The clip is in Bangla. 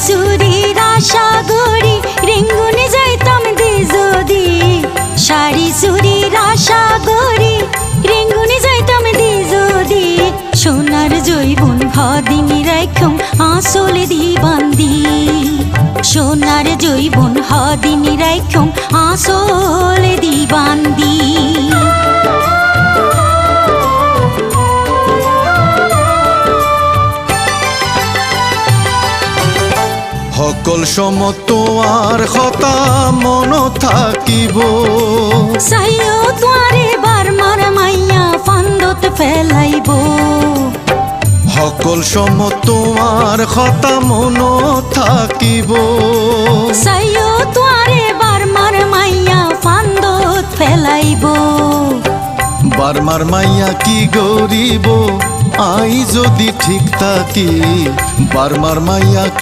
চুরির আশা গড়ি রেঙ্গুনে যাইতাম দি যদি শাড়ি চুরির আশা গড়ি রেঙ্গুনে যাইতাম দি যদি সোনার জৈবন হদিনী রাখুম আসলে দি বান্দি সোনার জৈবন হদিনী রাখুম আসলে দি বান্দি সকল সমত আর কথা মন থাকিব চাইও তোয়ারে বারমার মাইয়া ফান্দত ফেলাইব সকল সমত আর কথা মন থাকিব চাইও তোয়ারে বারমার মাইয়া ফান্দত ফেলাইব বারমার মাইয়া কি গরিব আই যদি ঠিক থাকি বারমার মাইয়া